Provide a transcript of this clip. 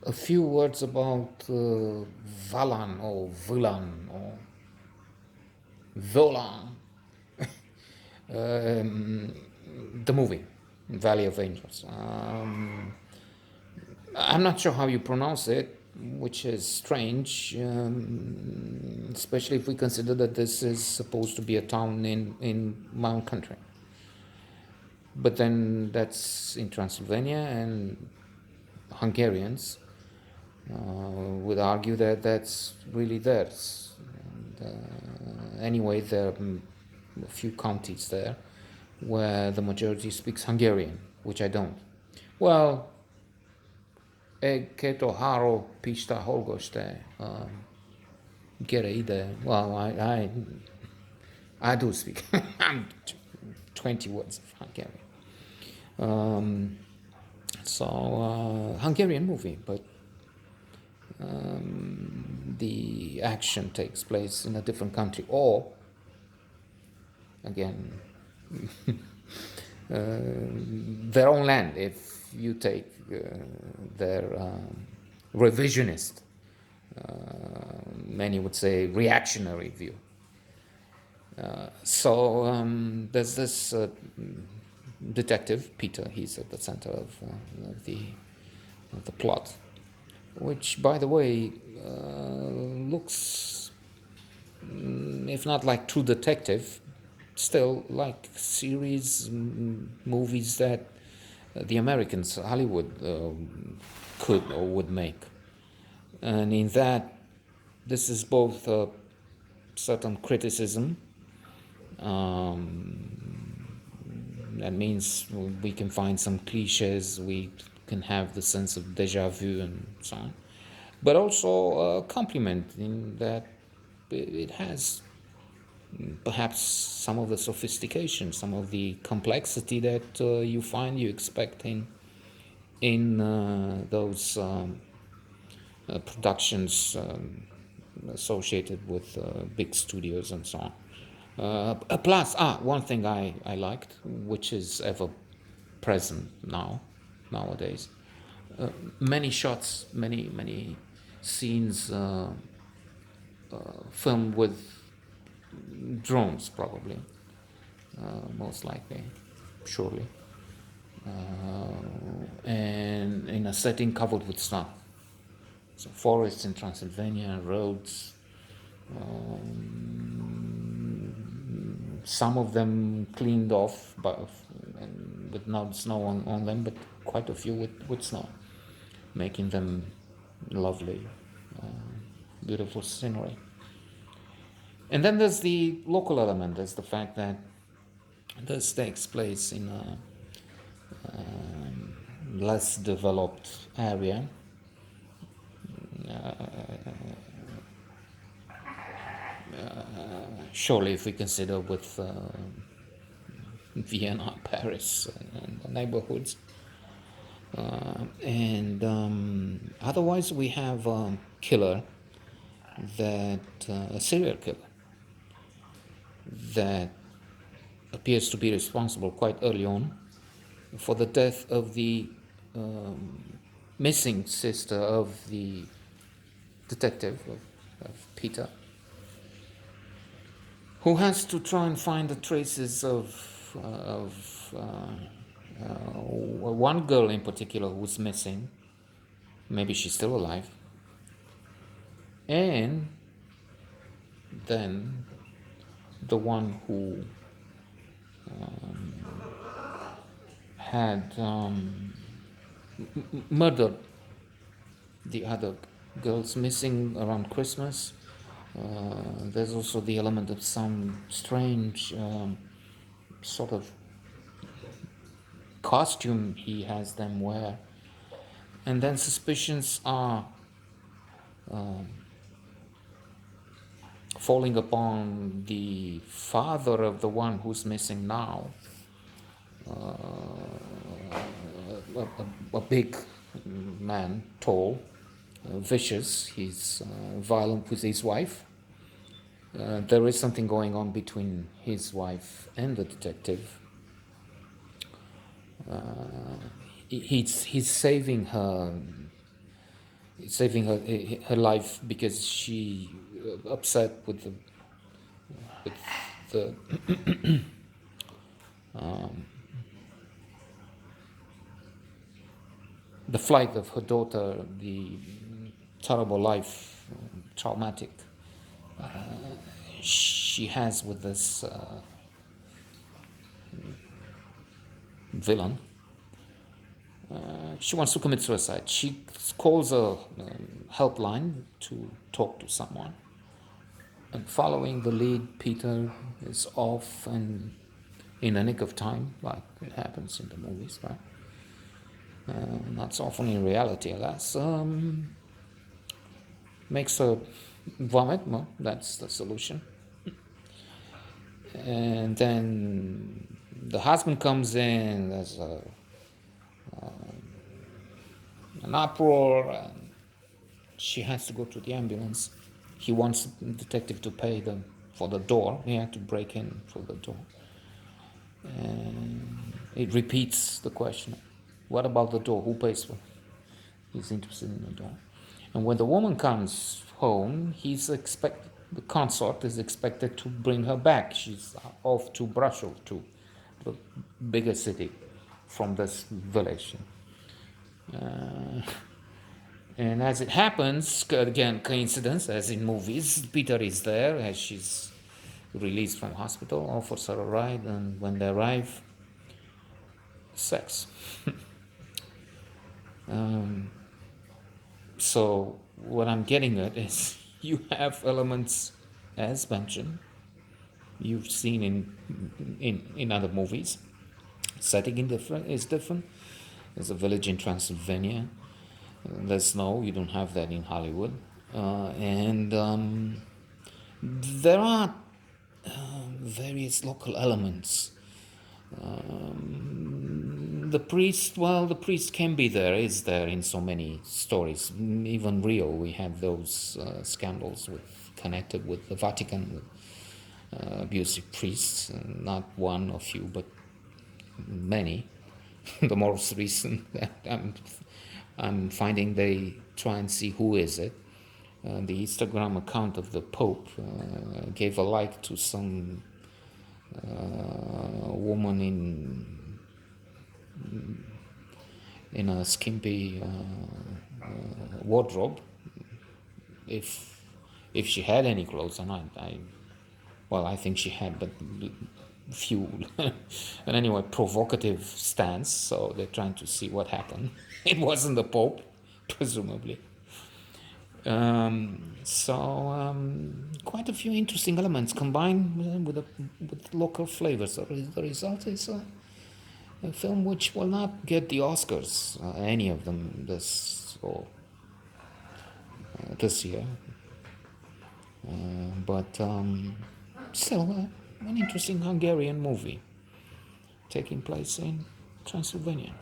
A few words about Valan or Vulan or Volan, the movie Valley of Angels. I'm not sure how you pronounce it, which is strange, especially if we consider that this is supposed to be a town in my own country. But then that's in Transylvania, and Hungarians would argue that that's really theirs. Anyway, there are a few counties there where the majority speaks Hungarian, which I don't. Well, Keto Haro Pista Holgoste Gere ide. Well, I do speak. I'm 20 words of Hungarian. Hungarian movie, but the action takes place in a different country, or again, their own land. If you take their revisionist, many would say reactionary view. There's this detective Peter. He's at the center of the plot, which, by the way, looks, if not like True Detective, still like series movies that the Americans, Hollywood, could or would make. And in that, this is both a certain criticism. That means we can find some cliches, we can have the sense of deja vu and so on. But also a compliment in that it has perhaps some of the sophistication, some of the complexity that you expect in those productions associated with big studios and so on. Plus, one thing I liked, which is ever present nowadays, many shots, many scenes filmed with drones, probably, most likely, surely, and in a setting covered with snow. So forests in Transylvania, roads, some of them cleaned off with no snow on them, but quite a few with snow, making them lovely, beautiful scenery. And then there's the local element. There's the fact that this takes place in a less developed area. Surely, if we consider with Vienna, Paris, and the neighborhoods. Otherwise, we have a killer, a serial killer, that appears to be responsible quite early on for the death of the missing sister of the detective, of Peter, who has to try and find the traces of one girl in particular who's missing. Maybe she's still alive. And then the one who had murdered the other girls, missing around Christmas. There's also the element of some strange sort of costume he has them wear. And then suspicions are falling upon the father of the one who's missing now, a big man, tall, vicious. He's violent with his wife. There is something going on between his wife and the detective. He's saving her saving her life because she upset with the the flight of her daughter, the terrible life, traumatic she has with this villain. She wants to commit suicide. She calls a helpline to talk to someone. And following the lead, Peter is off and in the nick of time, like it happens in the movies, right? Not so often in reality, alas. Makes her vomit. Well, that's the solution. And then the husband comes in. There's an uproar, and she has to go to the ambulance. He wants the detective to pay for the door. He had to break in for the door. And it repeats the question, what about the door? Who pays for it? He's interested in the door. And when the woman comes home, the consort is expected to bring her back. She's off to Brussels, to the bigger city from this village. And as it happens, again, coincidence, as in movies, Peter is there as she's released from hospital, offers her a ride, and when they arrive, sex. So what I'm getting at is you have elements, as mentioned, you've seen in other movies. Setting is different. There's a village in Transylvania. There's snow. You don't have that in Hollywood. And there are various local elements. The priest can be there, is there in so many stories. Even real, we have those scandals connected with the Vatican, with abusive priests, not one or few, but many. The most recent that I'm finding, they try and see who is it. The Instagram account of the Pope gave a like to some woman in a skimpy wardrobe, if she had any clothes on. I think she had, but few. And anyway, provocative stance. So they're trying to see what happened. It wasn't the Pope, presumably. Quite a few interesting elements combined with local flavors. So the result is a film which will not get the Oscars, any of them, this year. But still an interesting Hungarian movie taking place in Transylvania.